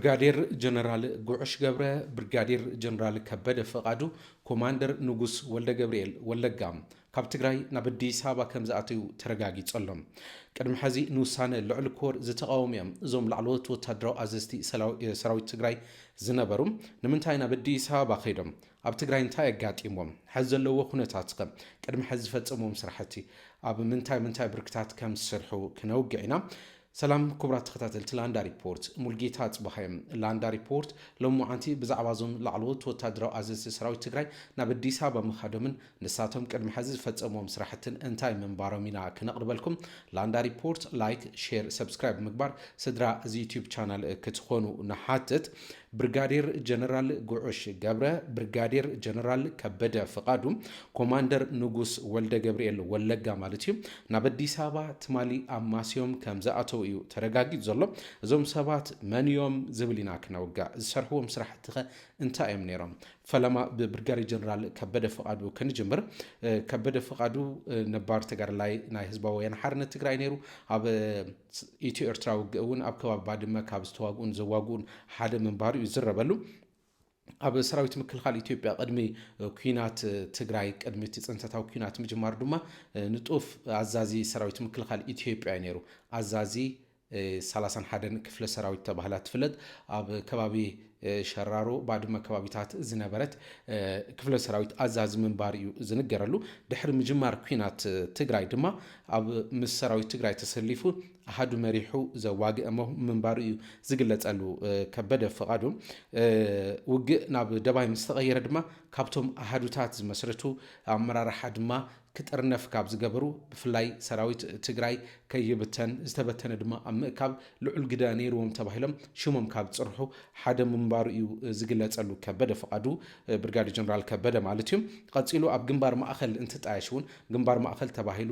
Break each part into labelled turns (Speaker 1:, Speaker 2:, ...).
Speaker 1: ብርጋዴር ጀነራል ጉዑሽ ገብረ ብርጋዴር ጀነራል ከበደ ፈቃዱ ኮማንደር ንጉስ ወልደ ገብርኤል ወለጋ ካብ ትግራይ ናብ አዲስ አበባ ከም ዝኣተዩ ተረጋጊጾሎም ቅድሚ ሕዚ ንውሳነ ልዕል ኮር ዝተቃወሙ እዞም ላዕለዎት ወታደራዊ ኣዘዝቲ ሰራዊት ትግራይ ዝነበሩ ንምንታይ ናብ አዲስ አበባ ከይዶም ኣብ ትግራይ እንታይ ኣጋጢሞም ሕዚ ዘለዎ ኩነታት ቅድሚ ሕዚ ዝፈጸሞም ስራሕቲ ኣብ ምንታይ ብርክታት ከም ዝሰርሑ ክነውግዕ ኢና ሰላም ክቡራት ተኸታተልቲ ላንዳ ሪፖርት ሙልጌታ ጽባሃም ላንዳ ሪፖርት ሎሙዓንቲ ብዛዕባ ዞም ላዕለዎት ወታደራዊ ኣዘዝቲ ሰራዊት ትግራይ ናብ አዲስ አበባ ምኻዶምን ንሳቶም ቅድሚ ሕዚ ዝፈጸሞም ስራሕትን እንታይ ምንባሮም ኢና ክነቅርበልኩም ላንዳ ሪፖርት ላይክ ሼር ሰብስክራይብ ምግባር ስድራ እዚ ዩቲዩብ ቻናል ክትኾኑ ንሓትት ብርጋዴር ጀነራል ጉዑሽ ገብረ ብርጋዴር ጀነራል ከበደ ፈቃዱ ኮማንደር ንጉስ ወልደ ገብርኤል ወለጋ ማለት እዩ ናብ አዲስ አበባ ትማሊ ኣብ ማስዮም ከም ዝኣተው እዩ ተረጋጊጽ ዘሎ እዞም ሰባት መንዮም ዝብሊና ክነውጋ ዝሰርሕዎም ስራሕቲ እንታይ እዮም ነይሮም ፈለማ ብብርጋዴር ጀነራል ከበደ ፈቃዱ ክንጅምር ከበደ ፈቃዱ ነባር ተጋዳላይ ናይ ህዝባዊ ወያነ ሓርነት ትግራይ ነይሩ ኣብ ኢትዮ ኤርትራ ውግእ እውን ኣብ ከባቢ ባድመ ካብ ዝተዋግኡን ዘዋግኡን ሓደ ምንባሩ ይዝረበሉ ኣብ ሰራዊት ምክልኻል ኢትዮጵያ ቅድሚ ኩናት ትግራይ ቅድሚ ጽንሰታዊ ኩናት ምጅማር ድማ ንጡፍ ኣዛዚ ሰራዊት ምክልኻል ኢትዮጵያ ነይሩ ኣዛዚ 31 ክፍለ ሰራዊት ተባህላ ትፍለጥ ኣብ ከባቢ ሸራሮ ባድመ ከባቢታት ዝነበረት ክፍለ ሰራዊት ኣዛዚ ምንባር እዩ ዝንገረሉ ድሕሪ ምጅማር ኩናት ትግራይ ድማ ኣብ ምስ ሰራዊት ትግራይ ተሰሊፉ ኣሃዱ መሪሑ ዘዋግእ ምንባር እዩ ዝግለጸሉ ከበደ ፈቃዱ ውግእ ናብ ደባይ ምስ ተቀየረ ድማ ካብቶም ኣሃዱታት ዝመስረቱ ኣመራርሓ ድማ ክጥርነፍ ካብ ዝገበሩ ብፍላይ ሰራዊት ትግራይ ከይብተን ዝተበተነ ድማ ኣብ ምእካብ ልዑል ግደ ነይርዎም ተባሂሎም ሽሞም ካብ ጽርሑ ሓደ ምንባሩ እዩ ዝግለጸሉ ከበደ ፈቃዱ ብርጋዴር ጀነራል ከበደ ማለት እዩ ቀጺሉ ኣብ ግንባር ማእኸል እንትጣየሽውን ግንባር ማእኸል ተባሂሉ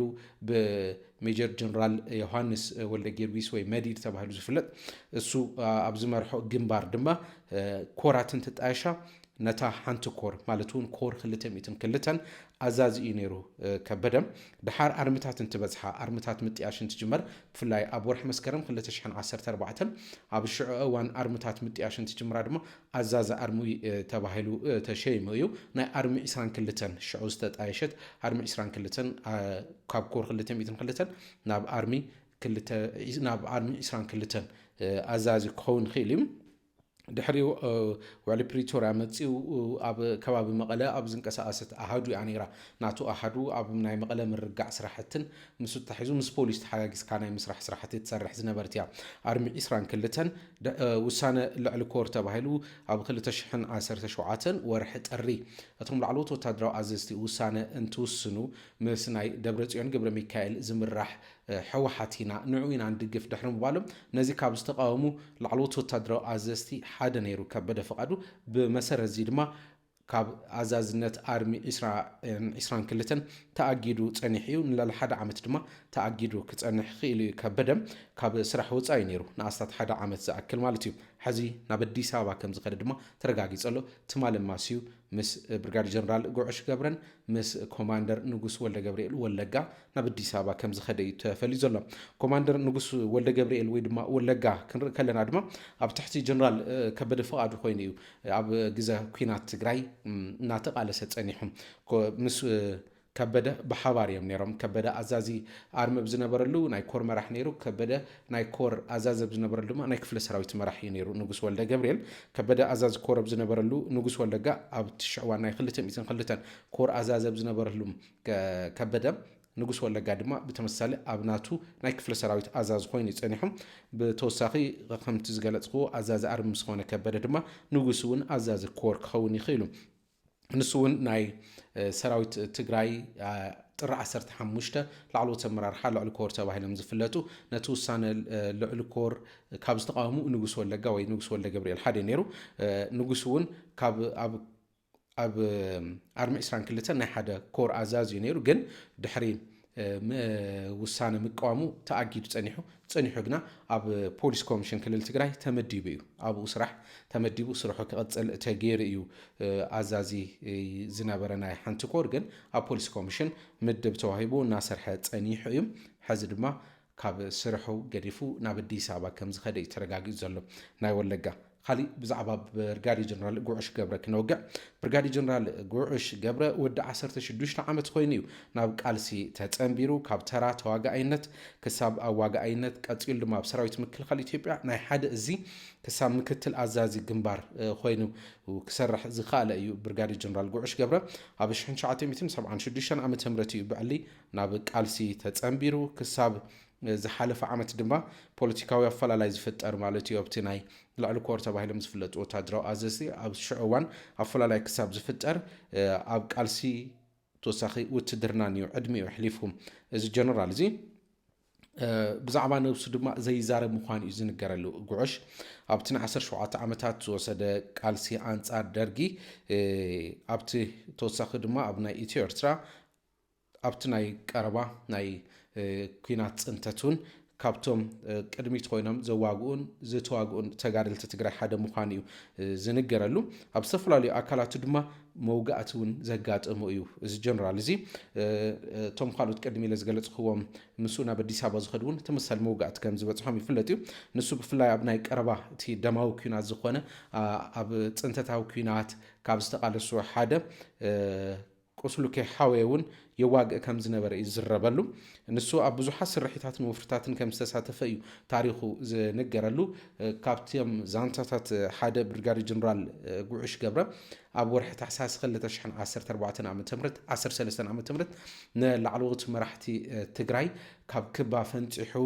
Speaker 1: በሜጀር ጀነራል ዮሐንስ ወልደ ጊዮርጊስ ወይ መዲድ ተባሂሉ ዝፍለጥ እሱ ኣብ ዝመርሖ ግንባር ድማ ኮራት እንትጣየሻ ነታ ሓንቲ ኮር ማለት እውን ኮር 202 ኣዛዚ እዩ ነይሩ ከበደ ድሓር ኣርምታት እንትበጽሓ ኣርምታት ምጥያሽ እንትጅመር ብፍላይ ኣብ ወርሒ መስከረም 2014 ኣብ ሽዑ እዋን ኣርምታት ምጥያሽ እንትጅምራ ድማ ኣዛዚ ኣርሚ ተባሂሉ ተሸይሙ እዩ ናይ ኣርሚ 22 ሽዑ ዝተጣየሸት ኣርሚ 22 ካብ ኮር 202 ናብ ኣርሚ 22 ኣዛዚ ክኸውን ክኢሉ እዩ ድሕሪ ውዕሊ ፕሪቶሪያ መጺኡ ኣብ ከባቢ መቐለ ኣብ ዝንቀሳቐሰት ኣሃዱ እያ ነይራ ናቱ ኣሃዱ ኣብ ናይ መቐለ ምርጋዕ ስራሕትን ምስ ተሓሒዙ ምስ ፖሊስ ተሓጋጊዝካ ናይ ምስራሕ ስራሕቲ ትሰርሕ ዝነበረት እያ ኣርሚ 22 ውሳነ ልዕሊ ኮር ተባሂሉ ኣብ 2017 ወርሒ ጥሪ እቶም ላዕለዎት ወታደራዊ ኣዘዝቲ ውሳነ እንትውስኑ ምስ ናይ ደብረጽዮን ገብረ ሚካኤል ዝምራሕ ሕወሓቲና ንዑኢና ንድግፍ ድሕሪ ምባሎም ነዚ ካብ ዝተቃወሙ ላዕለዎት ወታደራዊ ኣዘዝቲ ሓደ ነይሩ ከበደ ፈቃዱ ብመሰረት እዚ ድማ ካብ ኣዛዝነት ኣርሚ 22 ተኣጊዱ ጸኒሕ እዩ ንላዕሊ ሓደ ዓመት ድማ ተኣጊዱ ክጸንሕ ክኢሉ እዩ ከበደ ካብ ስራሕ ወጻኢ ነይሩ ንኣስታት ሓደ ዓመት ዝኣክል ማለት እዩ ሕዚ ናብ አዲስ አበባ ከም ዝኸደ ድማ ተረጋጊጸሎ ትማል ማስዩ ምስ ብርጋዴር ጀነራል ጉዑሽ ገብረን ምስ ኮማንደር ንጉስ ወልደ ገብርኤል ወለጋ ናብ አዲስ አበባ ከም ዝኸደ እዩ ተፈሊ ዘሎ ኮማንደር ንጉስ ወልደ ገብርኤል ወይ ድማ ወለጋ ክንርኢ ከለና ድማ ኣብ ትሕቲ ጀነራል ከበደ ፈቃዱ ኮይኑ እዩ ኣብ ግዜ ኩናት ትግራይ እናተቃለሰ ጸኒሖም ምስ ከበደ በሓባር እዮም ነይሮም ከበደ ኣዛዚ ኣርሚ ብዝነበረሉ ናይ ኮር መራሕ ነይሩ ከበደ ናይ ኮር ኣዛዚ ብዝነበረሉ ድማ ናይ ክፍለ ሰራዊት መራሕ እዩ ነይሩ ንጉስ ወልደ ገብርኤል ከበደ ኣዛዚ ኮር ብዝነበረሉ ንጉስ ወልደጋ ኣብ ትሽዕዋን ናይ 202 ኮር ኣዛዚ ብዝነበረሉ ከበደ ንጉስ ወለጋ ድማ ብተመሳሳሊ ኣብ ናቱ ናይ ክፍለ ሰራዊት ኣዛዚ ኮይኑ ይጸኒሖም ብተወሳኺ ከምቲ ዝገለጽኩ ኣዛዚ ኣርሚ ምስ ኾነ ከበደ ድማ ንጉስ እውን ኣዛዚ ኮር ክኸውን ይኽእሉ ንሱ እውን ናይ ሰራዊት ትግራይ ጥሪ 15 ላዕለዎት ኣመራርሓ ልዕሊ ኮር ተባሂሎም ዝፍለጡ ነቲ ውሳነ ልዕሊ ኮር ካብ ዝተቃወሙ ንጉስ ወለጋ ወይ ንጉስ ወልደ ገብርኤል ሓደ ነይሩ ንጉስ እውን ካብ ኣብ ኣርሚ 22 ናይ ሓደ ኮር ኣዛዚ ነይሩ ግን ድሕሪ ውሳነ ምቃወሙ ተኣጊዱ ጸኒሑ ግና ኣብ ፖሊስ ኮሚሽን ክልል ትግራይ ተመዲቡ እዩ ኣብኡ ስራሕ ተመዲቡ ስርሑ ክቐጽል ተገይሩ እዩ ኣዛዚ ዝነበረ ናይ ሓንቲ ኮር ግን ኣብ ፖሊስ ኮሚሽን ምድብ ተዋሂቡ እናሰርሐ ጸኒሑ እዩ ሕዚ ድማ ካብ ስርሑ ገዲፉ ናብ አዲስ አበባ ከም ዝኸደ ተረጋጊጹ ዘሎ ናይ ወለጋ خالي بزعبا برغادي جنرال قوعش قبره كنوقع برغادي جنرال قوعش قبره ود 16 عامت خوينيو ناب قالسي تتنبيرو كاب ترا تواقعينت كساب واقعينت قصيل دما بسراويت مكلخال ኢትዮጵያ ናይ ሓደ እዚ كسام مكتل أزازي جنبار خوينو وكسرح زخالة يو برغادي جنرال قوعش قبره أبش حن شعاتي 276 عام تمرتي بعلي نابك ألسي تتنبيرو كساب زحالف عامت دما بوليتيكاوي أفلالاي زفتر مالتي وبتناي لعلو كورتا باهلم زفلت وتادرو أزازي أب شعوان أفلالاي كساب زفتر أب ألسي توساخي وتدرنانيو عدمي وحليفهم إز جنرال زي بزعما نفسه دما زي زارب مخان يزن قرلو قعش ابتن 17 عامتات توسد قالسي انصار درغي ابتي توسخ دما ابناي ኢትዮኤርትራ ابتناي قربا ناي ኩናት ጽንተቱን ካብቶም ቅድሚት ኮይኖም ዘዋጉን ዝተዋጉን ተጋደልቲ ትግራይ ሓደ ምዃን እዩ ዝንገረሉ ኣብ ዝተፈላለዩ ኣካላት ድማ መውጋእቱን ዘጋጥሙ እዩ እዚ ጀነራል እዚ ቶም ካልኦት ቅድሚ ለዝገለጽኽዎም ንሱ ናብ አዲስ አበባ ዝኸድውን ተመሳሳሊ መውጋእት ከም ዝበጽሖም ይፍለጥ እዩ ንሱ ብፍላይ ኣብ ናይ ቀረባ እቲ ደማዊ ኩናት ዝኾነ ኣብ ጽንተታዊ ኩናት ካብ ዝተቃለሱ ሓደ ቁስሉከ ሓወውን የዋግ ከም ዝነበረ ይዝረበሉ ንሱ ኣብ ብዙሓት ስርሒታትን ወፍርታትን ከም ዝተሳተፈ እዩ ታሪኹ ዝነገረሉ ካብቶም ዛንታታት ሓደ ብርጋዴ ጀነራል ጉዕሽ ገብረ ኣብ ወርሒ ታሕሳስ 2014 ዓ.ም 13 ዓ.ም ንላዕለዎት መራሕቲ ትግራይ ካብ ክባ ፈንፂሑ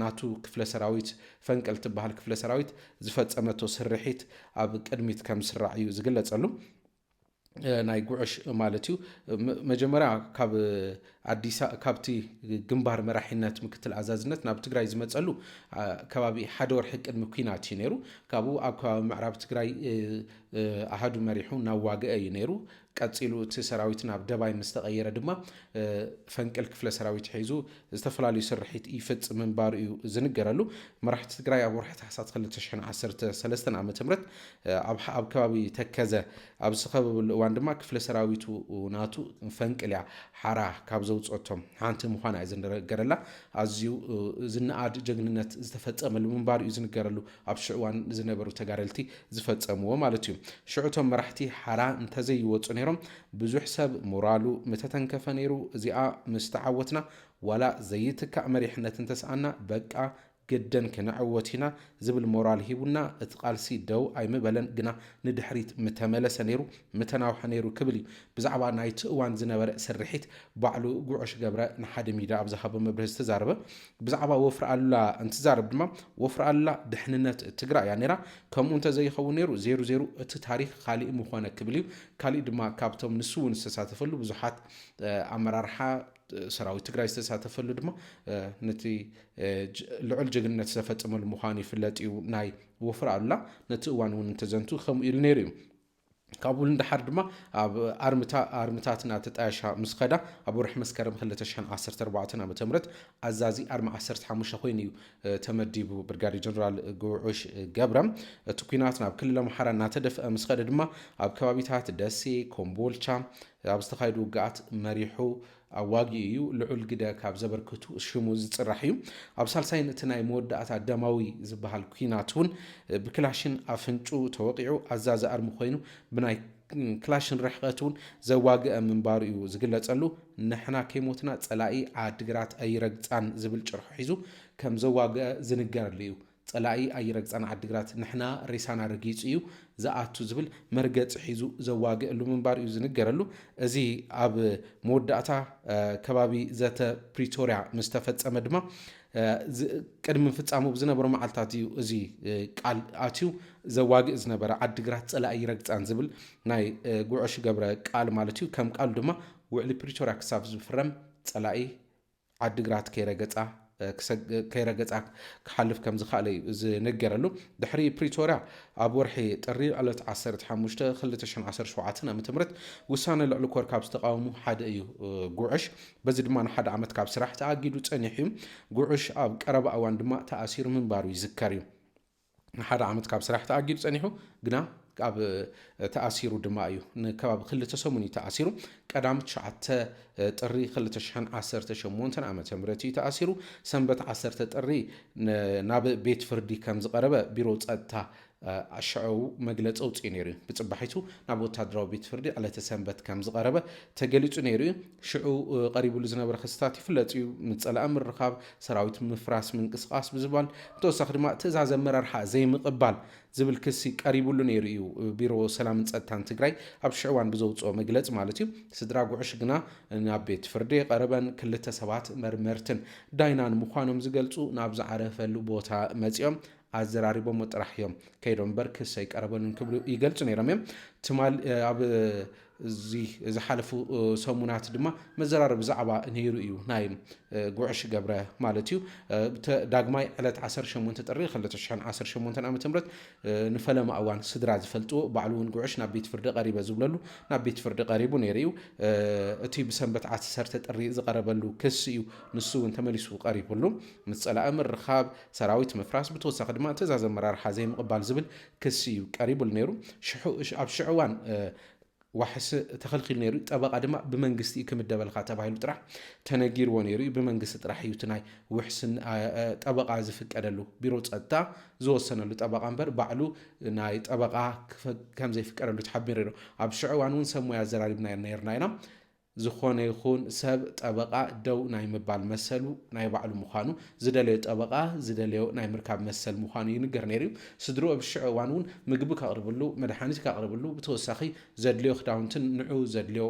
Speaker 1: ናቱ ክፍለ ሰራዊት ፈንቀል ትበሃል ክፍለ ሰራዊት ዝፈጸመቶ ስርሒት ኣብ ቅድሚት ከም ዝስራዕ እዩ ዝግለጸሉ ናይ ጉዕሽ ማለት እዩ መጀመሪያ ካብ አዲስ ካብቲ ግንባር መራሒነት ምክትል አዛዝነት ናብ ትግራይ ዝመጸሉ ከባቢ ሓደ ወርሒ ቅድሚ ኩናት እዩ ነይሩ ካብኡ ኣብ ከባቢ ምዕራብ ትግራይ ኣሃዱ መሪሑ ናዋግአ እዩ ነይሩ ቀጺሉ እቲ ሰራዊት ናብ ደባይ ምስተቀየረ ድማ ፈንቅል ክፍለ ሰራዊት ሒዙ ዝተፈላለዩ ስርሒት ይፈጽም ምንባር እዩ ዝንገረሉ መራሕቲ ትግራይ ኣብ ወርሒ ታሕሳስ 2013 ዓ.ም ኣብ ከባቢ ተከዘ ኣብ ዝኸበበሉ እዋን ድማ ክፍለ ሰራዊቱ ናቱ ፈንቅልያ ሓራ ካብ ዘውጾቶም ሓንቲ ምዃና እዩ ዝነገረላ ኣዝዩ ዝነኣድ ጀግንነት ዝተፈጸመሉ ምንባር እዩ ዝንገረሉ ኣብ ሽዕዋን ዝነበሩ ተጋደልቲ ዝፈጸምዎ ማለት እዩ ሽዑቶም መራሕቲ ሓራ እንተዘይወጹ ነይሮም ብዙሕ ሰብ ሞራሉ መተተንከፈ ነይሩ እዚኣ ምስተዓወትና ወላ ዘይትካእ መሪሕነት እንተሰኣና በቃ ገደን ከነዕወቲና ዝብል ሞራል ሂቡና እቲ ቃልሲ ደው ኣይምበለን ግና ንድሕሪት ምተመለሰ ነይሩ ምተናውሐ ነይሩ ክብል እዩ ብዛዕባ ናይቲ እዋን ዝነበረ ስርሒት ባዕሉ ጉዕሽ ገብረ ንሓደ ሚድያ ኣብ ዝሃበ መብርሂ ዝተዛረበ ብዛዕባ ወፍሪ ኣሉላ እንትዛረብ ድማ ወፍሪ ኣሉላ ድሕንነት ትግራይ እያ ነይራ ከምኡ እንተዘይኸውን ነይሩ 00 እቲ ታሪክ ካሊእ ምኾነ ክብል እዩ ካሊእ ድማ ካብቶም ንሱ እውን ዝተሳተፈሉ ብዙሓት ኣመራርሓ ሰራዊት ትግራይ ዝተሳተፈሉ ድማ ነቲ ልዑል ጅግንነት ዝተፈጸመሉ ምዃኑ ይፍለጥ እዩ ናይ ወፍሪ ኣሉላ ነቲ እዋን እውን እንተዘንቱ ከምኡ ኢሉ ነይሩ እዩ ካብኡ እንዳሓር ድማ ኣብ ኣርምታትና ተጣያሻ ምስ ኸዳ ኣብ ወርሒ መስከረም 2014 ዓ.ም ኣዛዚ ኣርሚ 15 ኮይኑ እዩ ተመዲቡ ብርጋዴ ጀነራል ጉዕሽ ገብረ እቲ ኩናት ናብ ክልል ኣምሓራ እናተደፍአ ምስ ኸደ ድማ ኣብ ከባቢታት ደሴ ኮምቦልቻ ኣብ ዝተኻየዱ ውግኣት መሪሑ ኣዋጊ እዩ ልዑል ግደ ካብ ዘበርክቱ ሽሙ ዝጽራሕ እዩ ኣብ ሳልሳይን እቲ ናይ መወዳእታ ደማዊ ዝበሃል ኩናት እውን ብክላሽን ኣፍንጩ ተወቂዑ ኣዛዚ ኣርሚ ኮይኑ ብናይ ክላሽን ርሕቀት እውን ዘዋግአ ምንባሩ እዩ ዝግለጸሉ ንሕና ከይሞትና ጸላኢ ዓድግራት ኣይረግጻን ዝብል ጭርሖ ሒዙ ከም ዘዋግአ ዝንገረሉ እዩ ጸላኢ ኣይረግጻን ዓድግራት ንሕና ሬሳና ረጊጹ እዩ ዝኣቱ ዝብል መርገጽ ሒዙ ዘዋግአሉ ምንባር እዩ ዝንገረሉ እዚ ኣብ መወዳእታ ከባቢ ዘተ ፕሪቶሪያ ምስ ተፈጸመ ድማ ቅድሚ ፍጻሙ ብዝነበሩ መዓልታት እዩ እዚ ቃል ኣትዩ ዘዋግእ ዝነበረ ዓድግራት ጸላኢ ኣይረግጻን ዝብል ናይ ጉዕሽ ገብረ ቃል ማለት እዩ ከም ቃሉ ድማ ውዕሊ ፕሪቶሪያ ክሳብ ዝፍረም ጸላኢ ዓድግራት ከይረገጻ ክሓልፍ ከም ዝኽኣለ እዩ ዝነገረሉ ድሕሪ ፕሪቶሪያ ኣብ ወርሒ ጥሪ 15 2017 ዓ.ም ውሳነ ልዕሊ ኮር ካብ ዝተቃወሙ ሓደ እዩ ጉዕሽ በዚ ድማ ንሓደ ዓመት ካብ ስራሕ ተኣጊዱ ጸኒሑ እዩ ጉዕሽ ኣብ ቀረባ እዋን ድማ ተኣሲሩ ምንባሩ ይዝከር እዩ ንሓደ ዓመት ካብ ስራሕ ተኣጊዱ ጸኒሑ ግና ኣብ ተኣሲሩ ድማ እዩ ንከባቢ 2 ሰሙን እዩ ተኣሲሩ ቀዳም 9 ጥሪ 2018 ዓመተ ምህረት እዩ ተኣሲሩ ሰንበት 10 ጥሪ ናብ ቤት ፍርዲ ከም ዝቐረበ ቢሮ ፀጥታ ሽዑ መግለፂ ኣውፅኡ ነይሩ ብፅባሒቱ ናብ ወታደራዊ ቤት ፍርዲ ዕለተ ሰንበት ከም ዝቐረበ ተገሊጹ ነይሩ ሽዑ ቀሪቡሉ ዝነበረ ክስታት ይፍለጥ እዩ ምፀላእ ምርኻብ ሰራዊት ምፍራስ ምንቅስቃስ ብዝባል ብተወሳኺ ድማ ትእዛዝ ኣመራርሓ ዘይምቕባል ዝብል ክሲ ቀሪቡሉ ነይሩ እዩ ቢሮ ሰላምን ፀጥታን ትግራይ ኣብ ሽዑ እዋን ብዘውፅኦ መግለፂ ማለት እዩ ስድራ ጉዕሽ ግና ናብ ቤት ፍርዲ ቀረበን 2 ሰባት መርመርትን ዳይናን ምዃኖም ዝገልጹ ናብ ዝዓረፈሉ ቦታ መፂኦም ኣዘራሪቦም ጥራሕ እዮም ከይዶም እምበር ክስ ኣይቀረበሉን ክብሉ ይገልጹ ነይሮም እዮም ትማል ኣብ ዝሓለፉ ሰሙናት ድማ መዘራረቢ ብዛዕባ ነይሩ እዩ ናይ ጉዕሽ ገብረ ማለት እዩ ዳግማይ ዕለት 18 ጥሪ 2018 ዓመተ ምህረት ንፈለማ እዋን ስድራ ዝፈልጥዎ ባዕሉ እውን ጉዕሽ ናብ ቤት ፍርዲ ቀሪበ ዝብለሉ ናብ ቤት ፍርዲ ቀሪቡ ነይሩ እዩ እቲ ብሰንበት 10 ጥሪ ዝቀረበሉ ክስ እዩ ንሱ እውን ተመሊሱ ቀሪቡሉ ምፀላእ ምርኻብ ሰራዊት ምፍራስ ብተወሳኺ ድማ ትእዛዝ ኣመራርሓ ዘይምቕባል ዝብል ክስ እዩ ቀሪቡሉ ነይሩ ኣብ ሽዑ እዋን ዋሕስ ተኸልኺሉ ነይሩ ጠበቃ ድማ ብመንግስቲ ክምደበልካ ተባሂሉ ጥራሕ ተነጊርዎ ነይሩ ብመንግስቲ ጥራሕ እዩ ናይ ውሕስን ጠበቃ ዝፍቀደሉ ቢሮ ፀጥታ ዝወሰነሉ ጠበቃ እምበር ባዕሉ ናይ ጠበቃ ከም ዘይፍቀደሉ ተሓቢሩ ነይሩ ኣብ ሽዑ እዋን እውን ሰብ ሞያ ዘራሪብና ነርና ኢና ዝኾነ ይኹን ሰብ ጠበቃ ደው ናይ ምባል መሰሉ ናይ ባዕሉ ምዃኑ ዝደለዮ ጠበቃ ዝደለዮ ናይ ምርካብ መሰል ምዃኑ ይንገር ነይሩ ስድሩ ኣብ ሽዑ እዋን እውን ምግቢ ካቕርብሉ መድሓኒት ካቕርብሉ ብተወሳኺ ዘድልዮ ክዳውንትን ንዑ ዘድልዮ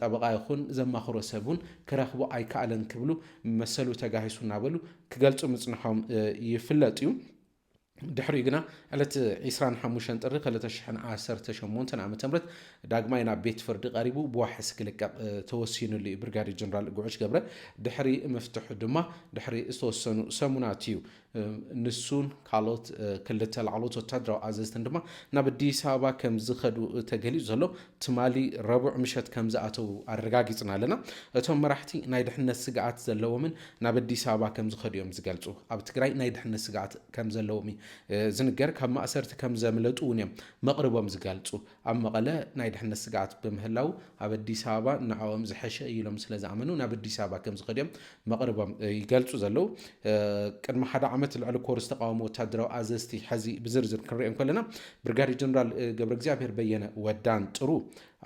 Speaker 1: ጠበቃ ይኹን ዘማኽሮ ሰብ እውን ክረኽቦ ኣይከኣለን ክብሉ መሰሉ ተጋሂሱ እናበሉ ክገልጹ ምጽንሖም ይፍለጥ እዩ ድሕሪ ግና ዕለት 25 ጥሪ 2018 ዓመተ ምህረት ዳግማይ ናብ ቤት ፍርዲ ቀሪቡ ብዋሕስ ክልቀቕ ተወሲኑሉ እዩ ብርጋዴር ጀነራል ጉዕሽ ገብረ ድሕሪ መፍትሑ ድማ ድሕሪ ዝተወሰኑ ሰሙናት እዩ ንሱን ካልኦት 2 ላዕሎት ወታደራዊ ኣዘዝትን ድማ ናብ ኣዲስ ኣበባ ከም ዝኸዱ ተገሊጹ ዘሎ ትማሊ ረቡዕ ምሸት ከም ዝኣተው ኣረጋጊፅና ኣለና እቶም መራሕቲ ናይ ድሕነት ስግኣት ዘለዎምን ናብ ኣዲስ ኣበባ ከም ዝኸዱ እዮም ዝገልጹ ኣብ ትግራይ ናይ ድሕነት ስግኣት ከም ዘለዎም ዝንገር ካብ ማእሰርቲ ከም ዘምለጡ እውን እዮም መቕርቦም ዝገልጹ ኣብ መቐለ ናይ ድሕነት ስግኣት ብምህላው ኣብ ኣዲስ ኣበባ ንዓኦም ዝሐሸ ኢሎም ስለ ዝኣመኑ ናብ ኣዲስ ኣበባ ከም ዝኸዱ እዮም መቕርቦም ይገልጹ ዘለው ቅድሚ ሓደ ዓመት ልዕሊ ኮር ዝተቃወሙ ወታደራዊ ኣዘዝቲ ሕዚ ብዝርዝር ክንሪኦም ከለና ብርጋዴር ጀነራል ገብረ እግዚአብሔር በየነ ወዳን ጥሩ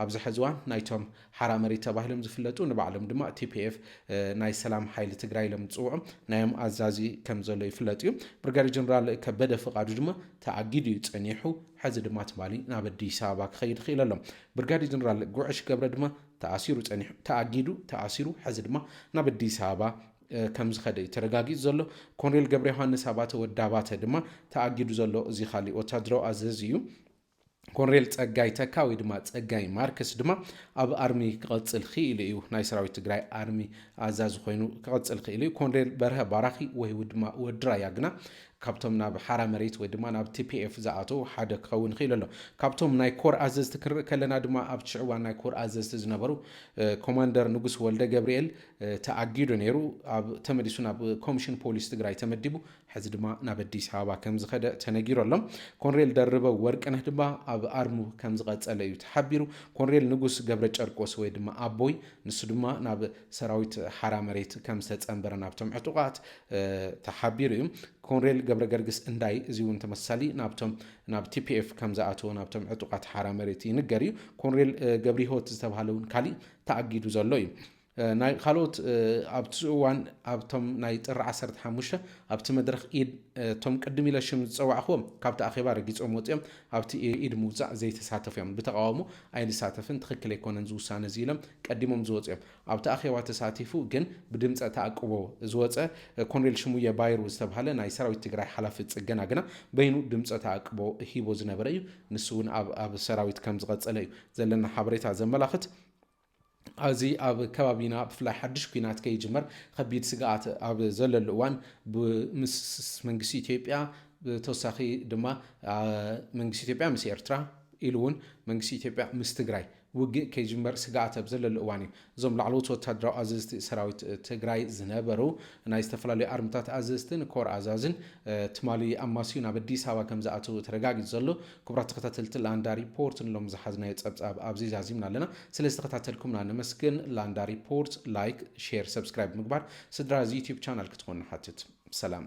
Speaker 1: ኣብዚ ሕዚ እዋን ናይቶም ሓራ መሬት ተባሂሎም ዝፍለጡ ንባዕሎም ድማ ቲፒኤፍ ናይ ሰላም ሓይሊ ትግራይ ኢሎም ዝፅውዑም ናዮም ኣዛዚ ከም ዘሎ ይፍለጥ እዩ ብርጋዴር ጀነራል ከበደ ፍቃዱ ድማ ተኣጊዱ እዩ ፀኒሑ ሕዚ ድማ ትማሊ ናብ ኣዲስ ኣበባ ክኸይድ ክኢሉ ኣሎ ብርጋዴር ጀነራል ጉዕሽ ገብረ ድማ ተኣሲሩ ፀኒሑ ተኣጊዱ ተኣሲሩ ሕዚ ድማ ናብ ኣዲስ ኣበባ ከም ዝኸደ ተረጋጊጹ ዘሎ ኮሎኔል ገብረ ዮሐንስ ኣባተ ወዳባተ ድማ ተኣጊዱ ዘሎ እዚ ካሊእ ወታደራዊ ኣዘዝ እዩ ኮሎኔል ፀጋይ ተካ ወይ ድማ ፀጋይ ማርከስ ድማ ኣብ ኣርሚ ክቐጽል ክኢሉ እዩ ናይ ሰራዊት ትግራይ ኣርሚ ኣዛዚ ኮይኑ ክቐጽል ክኢሉ እዩ ኮሎኔል በርሀ ባራኺ ወይ ድማ ወድራያ ግና ካብቶም ናብ ሓራ መሬት ወይ ድማ ናብ ቲፒኤፍ ዝኣተው ሓደ ክኸውን ክኢሉ ኣሎ ካብቶም ናይ ኮር ኣዘዝቲ ክንርኢ ከለና ድማ ኣብ ሽዑ ናይ ኮር ኣዘዝቲ ዝነበሩ ኮማንደር ንጉስ ወልደ ገብርኤል ተኣጊዱ ነይሩ ኣብ ተመሊሱ ናብ ኮሚሽን ፖሊስ ትግራይ ተመዲቡ ሕዚ ድማ ናብ ኣዲስ ኣበባ ከም ዝኸደ ተነጊሩ ኣሎ ኮሎኔል ደርበው ወርቅነህ ድማ ኣብ ኣርሙ ከም ዝቐጸለ እዩ ተሓቢሩ ኮሎኔል ንጉስ ገብረ ጨርቆስ ወይ ድማ ኣቦይ ንሱ ድማ ናብ ሰራዊት ሓራ መሬት ከም ዝተጸንበረ ናብቶም ዕጡቃት ተሓቢሩ እዩ ኮሎኔል ገብረ ገርግስ እንዳይ እዚ እውን ተመሳሳሊ ናብ ቲፒኤፍ ከም ዝኣተው ናብቶም ዕጡቃት ሓራ መሬት ይንገር እዩ ኮሎኔል ገብሪ ሆት ዝተባሃለ እውን ካሊእ ተኣጊዱ ዘሎ እዩ ናይ ካልኦት ኣብቲ እዋን ኣብቶም ናይ ጥሪ 15 ኣብቲ መድረኽ ኢድ እቶም ቅድም ኢለ ሽም ዝፀዋዕኽዎም ካብቲ ኣኼባ ረጊፆም ወፂኦም ኣብቲ ኢድ ምውፃእ ዘይተሳተፉ እዮም ብተቃወሙ ኣይንሳተፍን ትኽክል ኣይኮነን ዝውሳነ እዚ ኢሎም ቀዲሞም ዝወፁ እዮም ኣብቲ ኣኼባ ተሳቲፉ ግን ብድምፀ ተኣቅቦ ዝወፀ ኮሎኔል ሽሙየ ባይሩ ዝተባሃለ ናይ ሰራዊት ትግራይ ሓላፊ ፅገና ግና በይኑ ድምፀ ተኣቅቦ ሂቦ ዝነበረ እዩ ንሱ እውን ኣብ ሰራዊት ከም ዝቐፀለ እዩ ዘለና ሓበሬታ ዘመላኽት ኣብዚ ኣብ ከባቢና ብፍላይ ሓድሽ ኩናት ከይጅመር ከቢድ ስግኣት ኣብ ዘለሉ እዋን ምስ መንግስቲ ኢትዮጵያ ብተወሳኺ ድማ መንግስቲ ኢትዮጵያ ምስ ኤርትራ ኢሉ እውን መንግስቲ ኢትዮጵያ ምስ ትግራይ ውግእ ከይጅመር ስጋኣት ኣብ ዘለሉ እዋን እዩ እዞም ላዕለዎት ወታደራዊ ኣዘዝቲ ሰራዊት ትግራይ ዝነበሩ ናይ ዝተፈላለዩ ኣርምታት ኣዘዝትን ኮር ኣዛዝን ትማሊ ኣማስዩ ናብ ኣዲስ ኣበባ ከም ዝኣተው ተረጋጊጹ ዘሎ ክቡራት ተኸታተልቲ ላንዳ ሪፖርት ንሎም ዝሓዝናዮ ፀብጻብ ኣብዚ ዛዚምና ኣለና ስለ ዝተኸታተልኩምና ነመስግን ላንዳ ሪፖርት ላይክ ሼር ሰብስክራይብ ምግባር ስድራ እዚ ዩቲዩብ ቻናል ክትኮኑ ሓትት ሰላም